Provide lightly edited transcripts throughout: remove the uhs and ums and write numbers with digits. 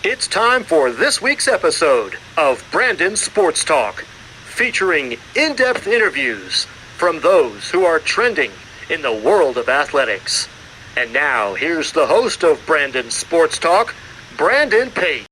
It's time for this week's episode of Brandon Sports Talk, featuring in-depth interviews from those who are trending in the world of athletics. And now, here's the host of Brandon Sports Talk, Brandon Pate.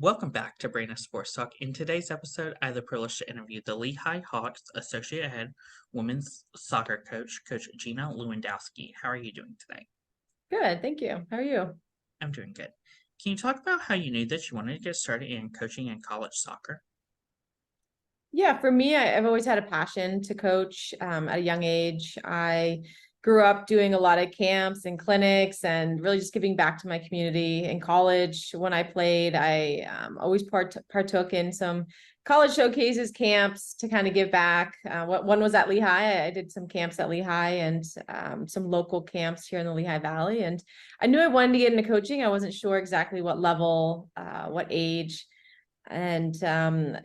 Welcome back to Brandon Sports Talk. In today's episode, I have the privilege to interview the LeHigh Hawks Associate Head Women's Soccer Coach, Coach Gina Lewandowski. How are you doing today? Good, thank you. How are you? I'm doing good. Can you talk about how you knew that you wanted to get started in coaching in college soccer? Yeah, for me, I've always had a passion to coach at a young age. I grew up doing a lot of camps and clinics and really just giving back to my community. In college, when I played, I always partook in some college showcases, camps to kind of give back. One was at LeHigh. I did some camps at LeHigh and some local camps here in the Lehigh Valley. And I knew I wanted to get into coaching. I wasn't sure exactly what level, what age, and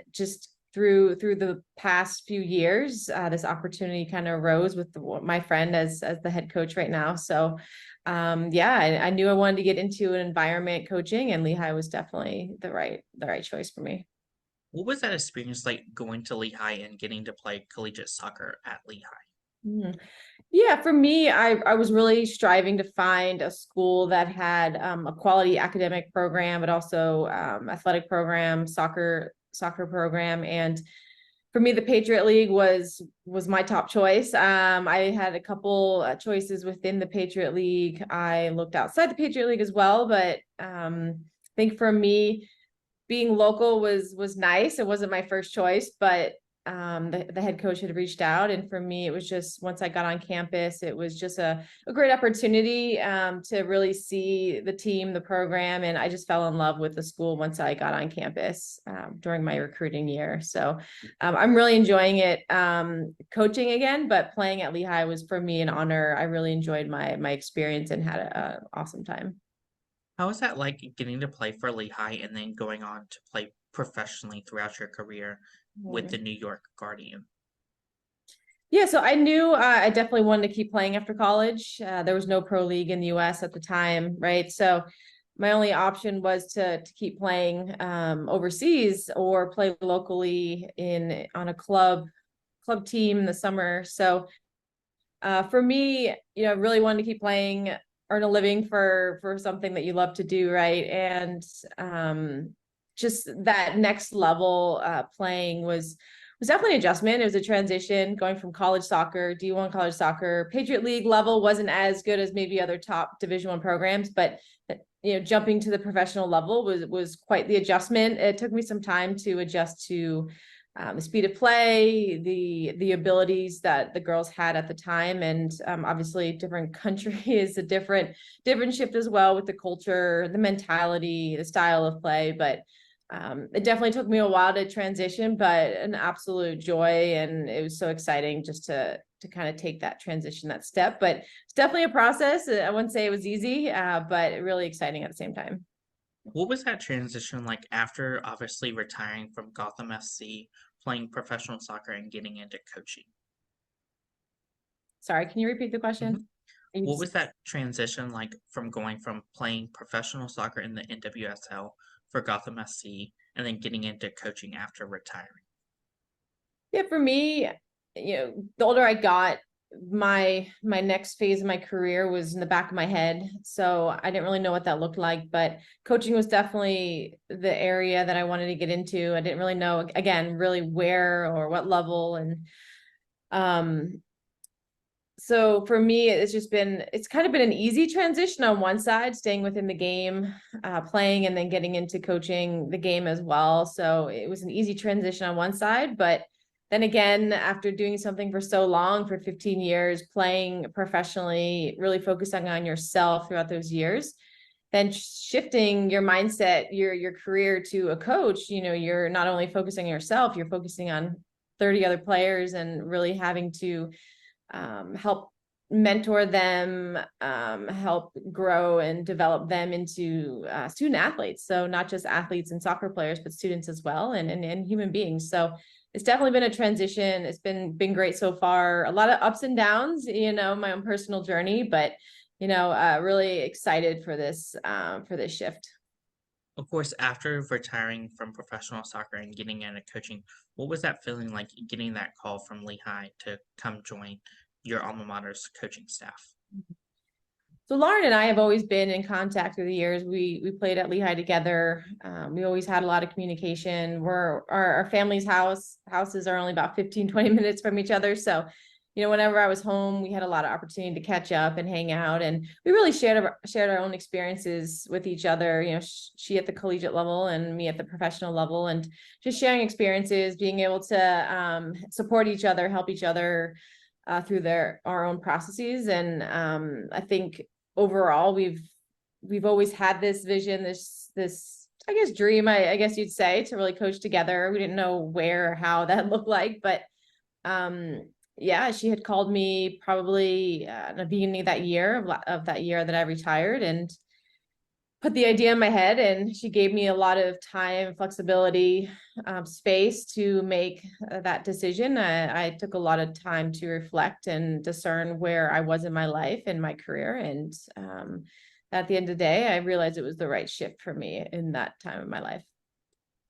just through the past few years, this opportunity kind of arose with my friend as the head coach right now. So yeah, I knew I wanted to get into an environment coaching, and Lehigh was definitely the right choice for me. What was that experience like going to Lehigh and getting to play collegiate soccer at Lehigh? Mhm. Yeah, for me, I was really striving to find a school that had a quality academic program, but also athletic program, soccer program. And for me, the Patriot League was my top choice. I had a couple choices within the Patriot League. I looked outside the Patriot League as well, but I think for me, being local was nice. It wasn't my first choice, but the head coach had reached out, and for me, it was just once I got on campus, it was just a great opportunity to really see the team, the program, and I just fell in love with the school once I got on campus during my recruiting year. So I'm really enjoying it, coaching again, but playing at Lehigh was for me an honor. I really enjoyed my experience and had an awesome time. How was that like getting to play for Lehigh and then going on to play professionally throughout your career with the New York Guardian? Yeah, so I knew I definitely wanted to keep playing after college. There was no pro league in the US at the time, right? So my only option was to keep playing overseas or play locally on a club team in the summer. So for me, really wanted to keep playing, earn a living for something that you love to do, right? And just that next level playing was definitely an adjustment. It was a transition going from college soccer, D1 college soccer. Patriot League level wasn't as good as maybe other top Division I programs, but jumping to the professional level was quite the adjustment. It took me some time to adjust to the speed of play, the abilities that the girls had at the time, and obviously different country is a different shift as well with the culture, the mentality, the style of play. But it definitely took me a while to transition, but an absolute joy, and it was so exciting just to kind of take that transition, that step. But it's definitely a process. I wouldn't say it was easy, but really exciting at the same time. What was that transition like after obviously retiring from Gotham SC, playing professional soccer and getting into coaching? Sorry, can you repeat the Mhm. question? What was that transition like from going from playing professional soccer in the NWSL for Gotham SC and then getting into coaching after retiring? Yeah, for me, the older I got, my next phase of my career was in the back of my head. So I didn't really know what that looked like, but coaching was definitely the area that I wanted to get into. I didn't really know, again, really where or what level. And um so for me, it's kind of been an easy transition on one side, staying within the game, playing, and then getting into coaching the game as well. So it was an easy transition on one side, but then again, after doing something for so long, for 15 years, playing professionally, really focusing on yourself throughout those years, then shifting your mindset, your career to a coach, you're not only focusing on yourself, you're focusing on 30 other players and really having to help mentor them, help grow and develop them into student athletes. So not just athletes and soccer players, but students as well, and human beings. So it's definitely been a transition. It's been great so far. A lot of ups and downs, my own personal journey, but really excited for this shift. Of course, after retiring from professional soccer and getting into coaching, what was that feeling like getting that call from LeHigh to come join your alma mater's coaching staff? So Lauren and I have always been in contact through the years. We played at LeHigh together. We always had a lot of communication. Our family's houses are only about 15, 20 minutes from each other. So, whenever I was home, we had a lot of opportunity to catch up and hang out. And we really shared our own experiences with each other, she at the collegiate level and me at the professional level, and just sharing experiences, being able to support each other, help each other through our own processes. And I think overall, we've always had this vision, this I guess dream, I guess you'd say, to really coach together. We didn't know where or how that looked like, but yeah, she had called me probably in the beginning of that year that I retired, and put the idea in my head, and she gave me a lot of time, flexibility, space to make that decision. I took a lot of time to reflect and discern where I was in my life and my career. And at the end of the day, I realized it was the right shift for me in that time of my life.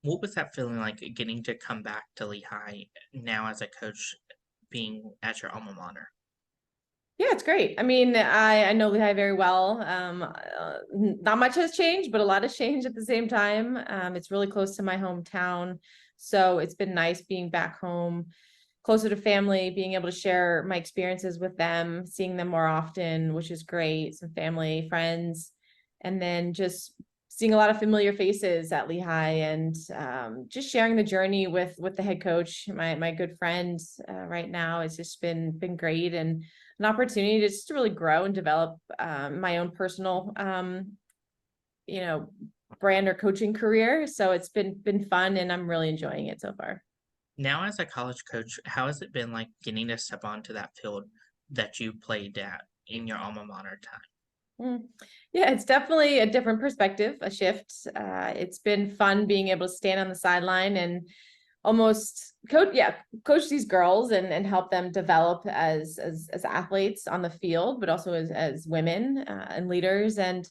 What was that feeling like getting to come back to LeHigh now as a coach, being at your alma mater? Yeah, it's great. I mean, I know LeHigh very well. Not much has changed, but a lot has changed at the same time. It's really close to my hometown, so it's been nice being back home, closer to family, being able to share my experiences with them, seeing them more often, which is great. Some family, friends, and then just seeing a lot of familiar faces at LeHigh, and just sharing the journey with the head coach, my good friend right now. It's just been great, and an opportunity to just really grow and develop my own personal brand or coaching career. So it's been fun, and I'm really enjoying it so far. Now, as a college coach, how has it been like getting to step onto that field that you played at in your alma mater time? Yeah, it's definitely a different perspective, a shift. It's been fun being able to stand on the sideline and almost coach these girls and help them develop as athletes on the field, but also as women and leaders. And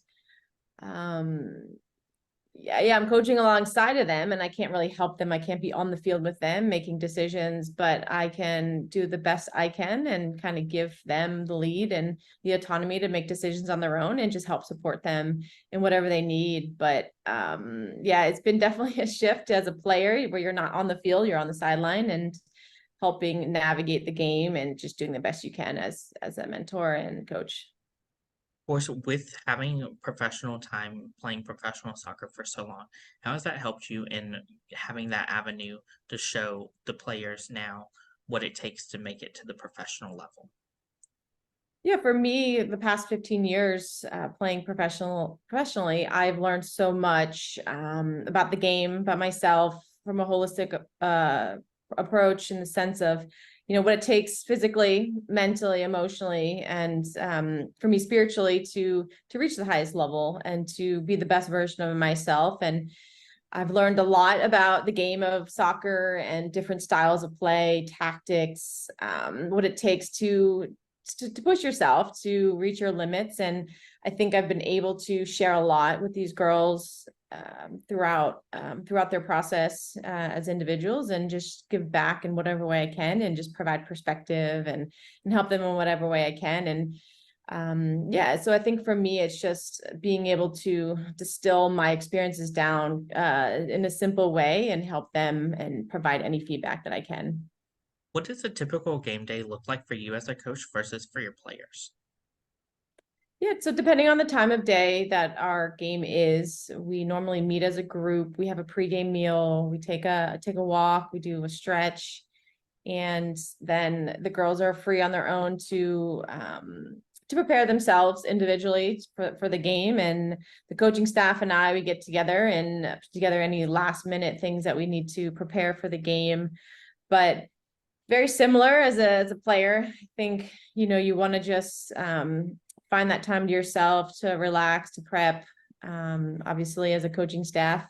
I'm coaching alongside of them, and I can't really help them. I can't be on the field with them making decisions, but I can do the best I can and kind of give them the lead and the autonomy to make decisions on their own, and just help support them in whatever they need. But it's been definitely a shift as a player, where you're not on the field, you're on the sideline and helping navigate the game and just doing the best you can as a mentor and coach. Of course, with having professional time playing professional soccer for so long, how has that helped you in having that avenue to show the players now what it takes to make it to the professional level? Yeah, for me, the past 15 years playing professionally, I've learned so much about the game, about myself, from a holistic approach, in the sense of, what it takes physically, mentally, emotionally, and for me spiritually to reach the highest level and to be the best version of myself. And I've learned a lot about the game of soccer and different styles of play, tactics, what it takes to push yourself to reach your limits. And I think I've been able to share a lot with these girls throughout their process as individuals, and just give back in whatever way I can, and just provide perspective and help them in whatever way I can. And so I think for me, it's just being able to distill my experiences down in a simple way and help them and provide any feedback that I can. What does a typical game day look like for you as a coach versus for your players? Yeah, so depending on the time of day that our game is, we normally meet as a group. We have a pregame meal. We take a walk. We do a stretch, and then the girls are free on their own to prepare themselves individually for the game. And the coaching staff and we get together and put together any last minute things that we need to prepare for the game. But Very similar as a player. I think, you want to just find that time to yourself to relax, to prep. Obviously, as a coaching staff,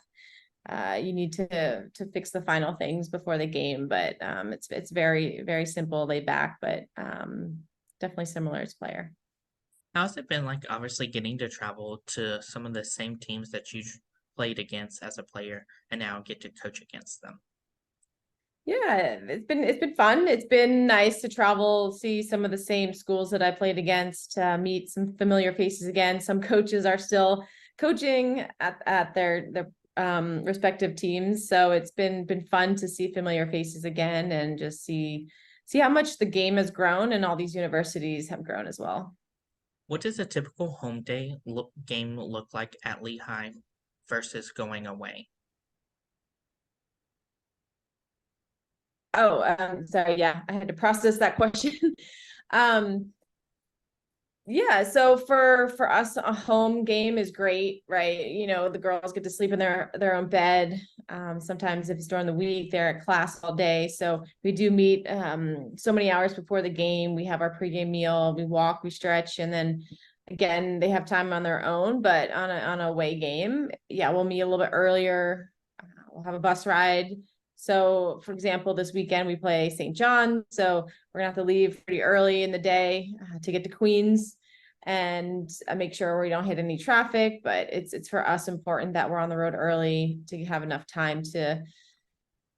you need to fix the final things before the game, but it's very, very simple, laid back, but definitely similar as player. How's it been like obviously getting to travel to some of the same teams that you played against as a player and now get to coach against them? Yeah, it's been fun. It's been nice to travel, see some of the same schools that I played against, meet some familiar faces again. Some coaches are still coaching at their respective teams, so it's been fun to see familiar faces again and just see how much the game has grown, and all these universities have grown as well. What does a typical home day game look like at Lehigh versus going away? Oh, sorry. Yeah, I had to process that question. Um, yeah, so for us, a home game is great, right? The girls get to sleep in their own bed. Sometimes if it's during the week, they're at class all day. So we do meet so many hours before the game. We have our pregame meal, we walk, we stretch, and then again, they have time on their own. But on a away game, yeah, we'll meet a little bit earlier. We'll have a bus ride. So, for example, this weekend we play St. John, so we're gonna have to leave pretty early in the day to get to Queens and make sure we don't hit any traffic. But it's for us important that we're on the road early to have enough time to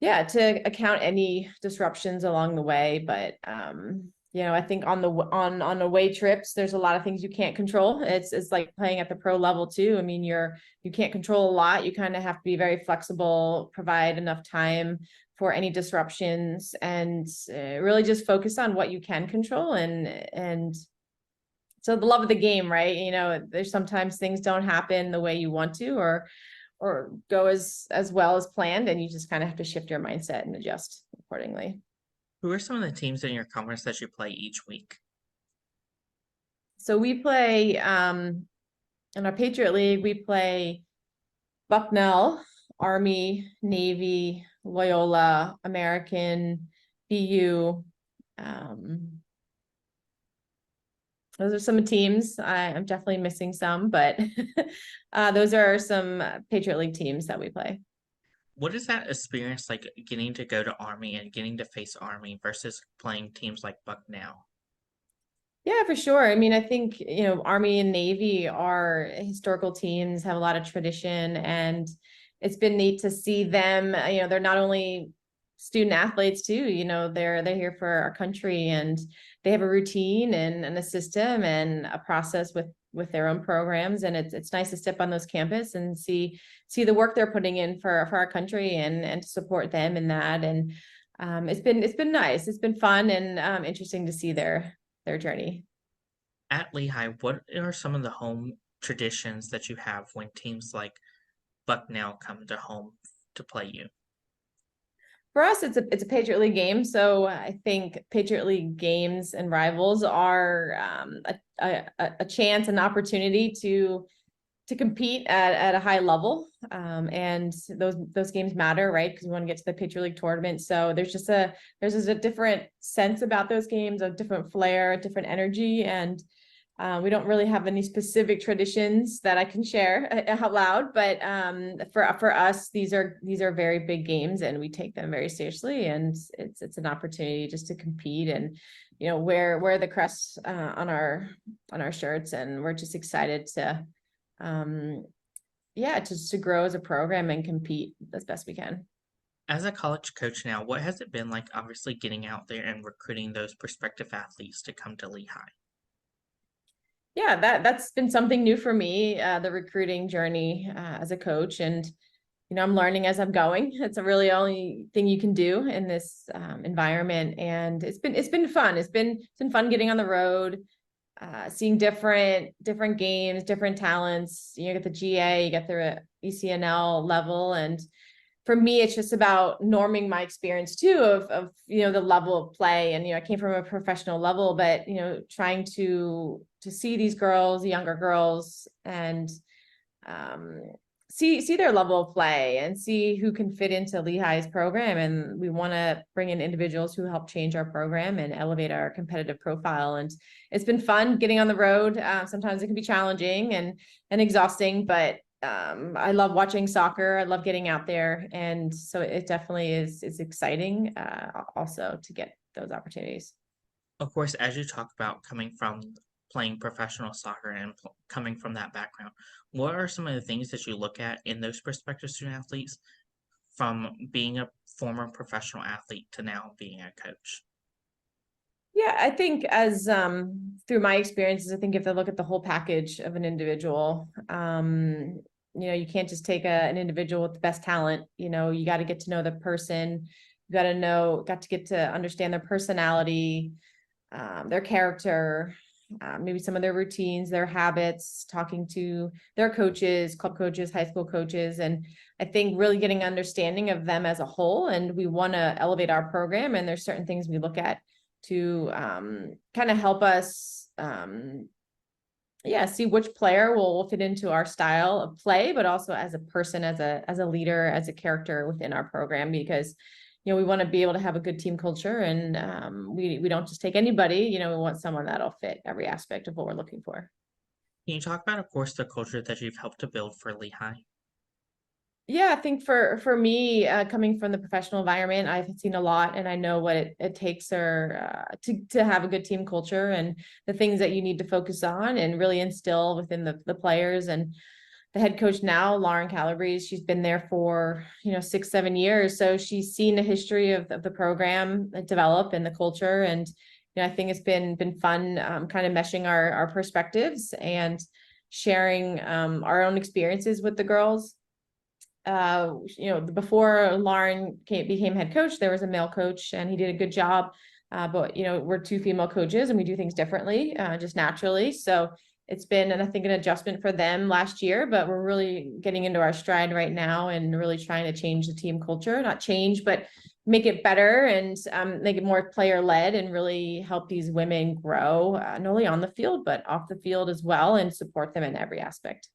account any disruptions along the way. But I think on away trips, there's a lot of things you can't control. It's like playing at the pro level too. I mean, you can't control a lot. You kind of have to be very flexible, provide enough time for any disruptions, and really just focus on what you can control. And so the love of the game, right? There's sometimes things don't happen the way you want to, or go as well as planned, and you just kind of have to shift your mindset and adjust accordingly. Who are some of the teams in your conference that you play each week? So we play in our Patriot League, we play Bucknell, Army, Navy, Loyola, American, BU. Those are some teams. I'm definitely missing some, but those are some Patriot League teams that we play. What is that experience like getting to go to Army and getting to face Army versus playing teams like Bucknell? Yeah, for sure. I mean, I think, Army and Navy are historical teams, have a lot of tradition, and it's been neat to see them. They're not only student athletes too, they're here for our country, and they have a routine and a system and a process with their own programs. And it's nice to step on those campus and see the work they're putting in for our country, and to support them in that. And it's been nice. It's been fun and interesting to see their journey. At Lehigh, what are some of the home traditions that you have when teams like Bucknell come to home to play you? For us, it's a Patriot League game, so I think Patriot League games and rivals are a chance, an opportunity to compete at a high level, and those games matter, right? Because we want to get to the Patriot League tournament. So there's just a different sense about those games, a different flair, a different energy, and we don't really have any specific traditions that I can share out loud, but for us, these are very big games, and we take them very seriously, and it's an opportunity just to compete and wear the crest on our shirts, and we're just excited to just to grow as a program and compete as best we can. As a college coach now, what has it been like obviously getting out there and recruiting those prospective athletes to come to Lehigh? Yeah, that's been something new for me, the recruiting journey as a coach. And I'm learning as I'm going. It's a really only thing you can do in this environment, and it's been fun. It's been fun getting on the road, seeing different games, different talents. You get the GA, you get the ECNL level, and for me, it's just about norming my experience too of the level of play. And I came from a professional level, but trying to see these girls, younger girls, and see their level of play and see who can fit into Lehigh's program. And we want to bring in individuals who help change our program and elevate our competitive profile. And it's been fun getting on the road. Sometimes it can be challenging and exhausting, but I love watching soccer. I love getting out there. And so it definitely is exciting also to get those opportunities. Of course, as you talk about coming from playing professional soccer and coming from that background, what are some of the things that you look at in those prospective student athletes from being a former professional athlete to now being a coach? Yeah, I think as through my experiences, I think if they look at the whole package of an individual, you can't just take an individual with the best talent. You got to get to know the person. You got to get to understand their personality, their character, maybe some of their routines, their habits, talking to their coaches, club coaches, high school coaches. And I think really getting understanding of them as a whole. And we want to elevate our program. And there's certain things we look at to kind of help us see which player will fit into our style of play, but also as a person, as a leader, as a character within our program, because we want to be able to have a good team culture, and we don't just take anybody. We want someone that'll fit every aspect of what we're looking for. Can you talk about, of course, the culture that you've helped to build for LeHigh? Yeah, I think for me, coming from the professional environment, I've seen a lot, and I know what it takes to have a good team culture and the things that you need to focus on and really instill within the players. And the head coach now, Lauren Calabrese, she's been there for 6-7 years, so she's seen the history of the program develop and the culture. And I think it's been fun, kind of meshing our perspectives and sharing our own experiences with the girls. Before Lauren became head coach, there was a male coach and he did a good job. But we're two female coaches and we do things differently, just naturally. So it's been, and I think, an adjustment for them last year, but we're really getting into our stride right now and really trying to change the team culture, not change, but make it better and make it more player led and really help these women grow, not only on the field, but off the field as well, and support them in every aspect.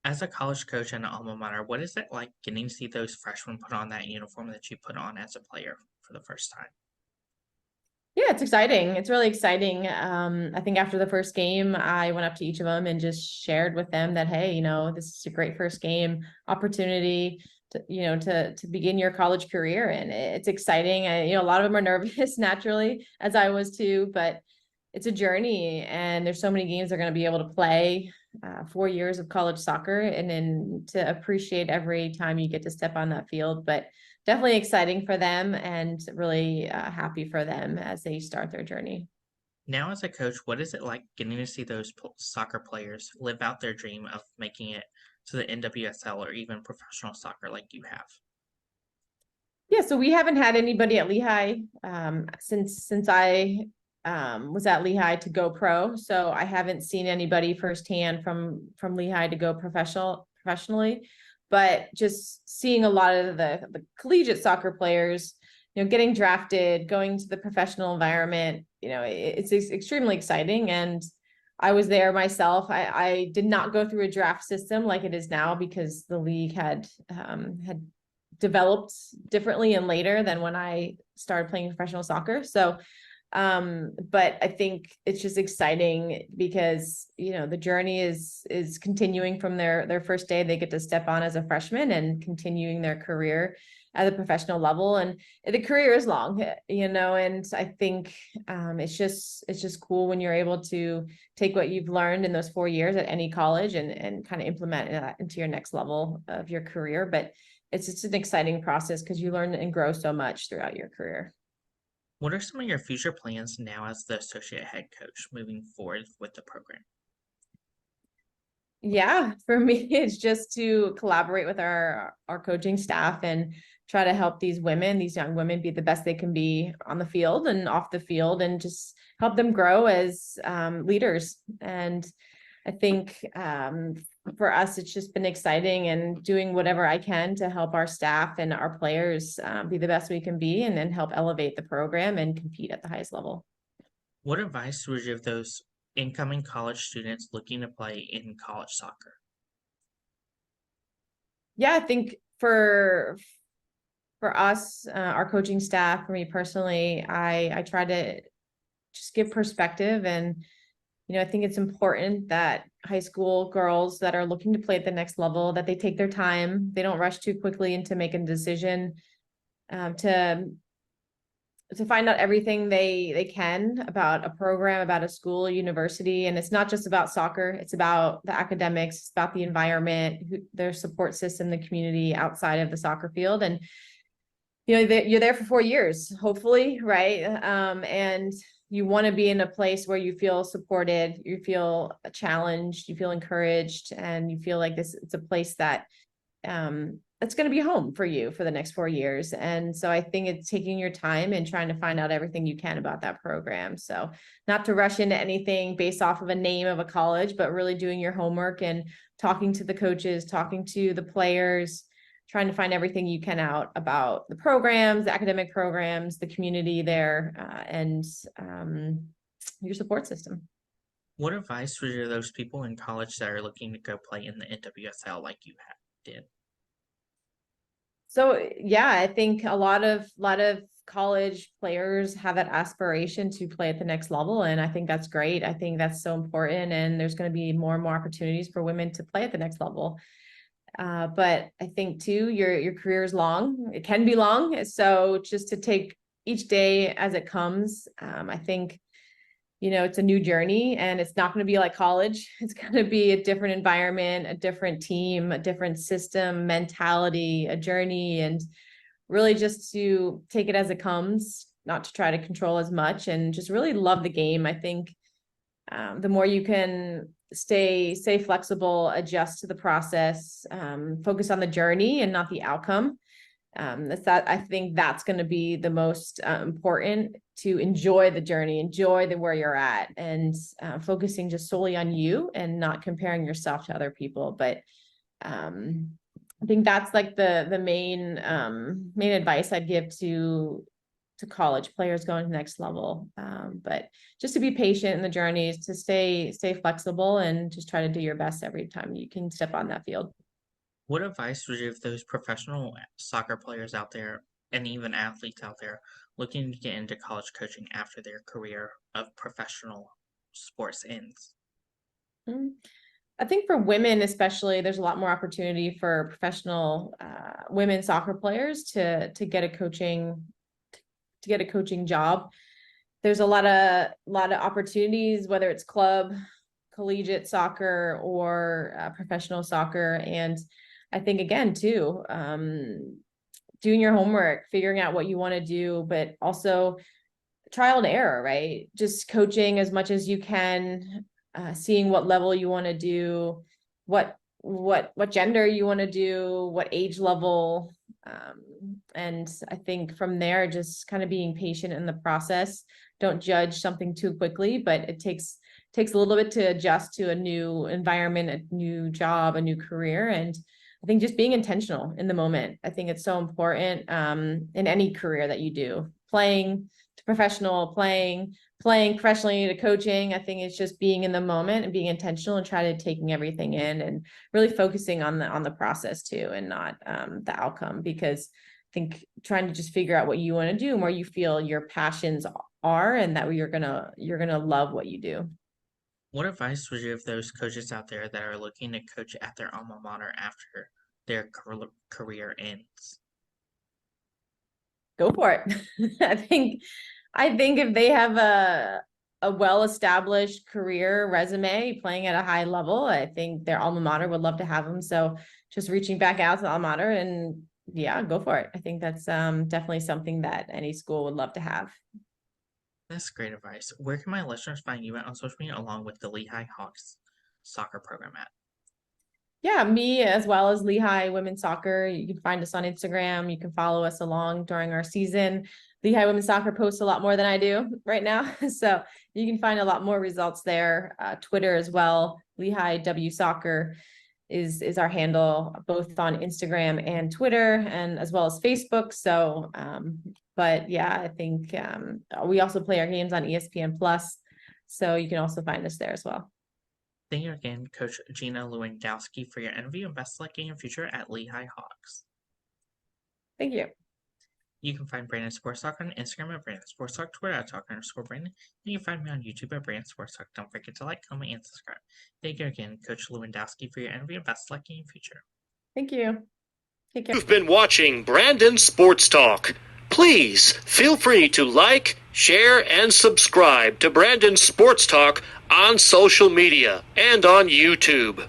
As a college coach and an alma mater, what is it like getting to see those freshmen put on that uniform that you put on as a player for the first time? Yeah, it's exciting. It's really exciting. I think after the first game, I went up to each of them and just shared with them that, hey, this is a great first game opportunity to begin your college career. And it's exciting. A lot of them are nervous naturally, as I was too, but it's a journey and there's so many games they're going to be able to play. 4 years of college soccer, and then to appreciate every time you get to step on that field. But definitely exciting for them and really happy for them as they start their journey. Now, as a coach, what is it like getting to see those soccer players live out their dream of making it to the NWSL or even professional soccer like you have? Yeah, so we haven't had anybody at Lehigh since I was at Lehigh to go pro. So I haven't seen anybody firsthand from Lehigh to go professionally, but just seeing a lot of the collegiate soccer players, getting drafted, going to the professional environment, it's extremely exciting. And I was there myself. I did not go through a draft system like it is now, because the league had developed differently and later than when I started playing professional soccer. So but I think it's just exciting because the journey is continuing from their first day. They get to step on as a freshman and continuing their career at a professional level, and the career is long, and I think it's just cool when you're able to take what you've learned in those 4 years at any college and kind of implement that into your next level of your career. But it's just an exciting process because you learn and grow so much throughout your career. What are some of your future plans now as the associate head coach moving forward with the program? Yeah, for me, it's just to collaborate with our coaching staff and try to help these young women, be the best they can be on the field and off the field, and just help them grow as leaders. And I think for us, it's just been exciting and doing whatever I can to help our staff and our players be the best we can be, and then help elevate the program and compete at the highest level. What advice would you give those incoming college students looking to play in college soccer? Yeah, I think for us, our coaching staff, for me personally, I try to just give perspective. And I think it's important that high school girls that are looking to play at the next level, that they take their time, they don't rush too quickly into making a decision, to find out everything they can about a program, about a school, university. And it's not just about soccer, it's about the academics, it's about the environment, their support system, the community outside of the soccer field. And you're there for 4 years, hopefully, right? And you want to be in a place where you feel supported, you feel challenged, you feel encouraged, and you feel like it's a place that it's going to be home for you for the next 4 years. And so I think it's taking your time and trying to find out everything you can about that program. So not to rush into anything based off of a name of a college, but really doing your homework and talking to the coaches, talking to the players, trying to find everything you can out about the programs, the academic programs, the community there, and your support system. What advice would you give those people in college that are looking to go play in the NWSL like you did? So yeah, I think a lot of college players have that aspiration to play at the next level. And I think that's great. I think that's so important. And there's going to be more and more opportunities for women to play at the next level. But I think too, your career is long. It can be long. So just to take each day as it comes, I think, it's a new journey, and it's not going to be like college. It's going to be a different environment, a different team, a different system, mentality, a journey, and really just to take it as it comes, not to try to control as much, and just really love the game. I think the more you can stay flexible, adjust to the process, focus on the journey and not the outcome. I think that's going to be the most important, to enjoy the journey, enjoy where you're at, and focusing just solely on you and not comparing yourself to other people. But I think that's like the main advice I'd give to college players going to the next level. But just to be patient in the journey, to stay flexible, and just try to do your best every time you can step on that field. What advice would you give those professional soccer players out there and even athletes out there looking to get into college coaching after their career of professional sports ends? I think for women especially, there's a lot more opportunity for professional women soccer players to get a coaching job. There's a lot of opportunities, whether it's club, collegiate soccer, or professional soccer. And I think again too, doing your homework, figuring out what you want to do, but also trial and error, right? Just coaching as much as you can, seeing what level you want to do, what gender you want to do, what age level. And I think from there, just kind of being patient in the process. Don't judge something too quickly, but it takes a little bit to adjust to a new environment, a new job, a new career. And I think just being intentional in the moment. I think it's so important in any career that you do, playing to professional, playing professionally to coaching. I think it's just being in the moment and being intentional and try to taking everything in, and really focusing on the process too, and not the outcome. Because I think trying to just figure out what you want to do and where you feel your passions are, and that you're gonna love what you do. What advice would you give those coaches out there that are looking to coach at their alma mater after their career ends? Go for it. I think if they have a well-established career resume playing at a high level, I think their alma mater would love to have them. So just reaching back out to the alma mater, and yeah, go for it. I think that's definitely something that any school would love to have. That's great advice. Where can my listeners find you at on social media, along with the LeHigh Hawks soccer program at? Yeah, me as well as LeHigh Women's Soccer. You can find us on Instagram. You can follow us along during our season. LeHigh Women's Soccer posts a lot more than I do right now. So you can find a lot more results there. Twitter as well. LeHigh W Soccer is our handle, both on Instagram and Twitter, and as well as Facebook. So, but yeah, I think we also play our games on ESPN Plus. So you can also find us there as well. Thank you again, Coach Gina Lewandowski, for your interview, and best of luck in your future at LeHigh Hawks. Thank you. You can find Brandon Sports Talk on Instagram at Brandon Sports Talk, Twitter at Talk_Brandon, and you can find me on YouTube at Brandon Sports Talk. Don't forget to like, comment, and subscribe. Thank you again, Coach Lewandowski, for your interview, and best of luck in your future. Thank you. Take care. You've been watching Brandon Sports Talk. Please feel free to like, share, and subscribe to Brandon Sports Talk on social media and on YouTube.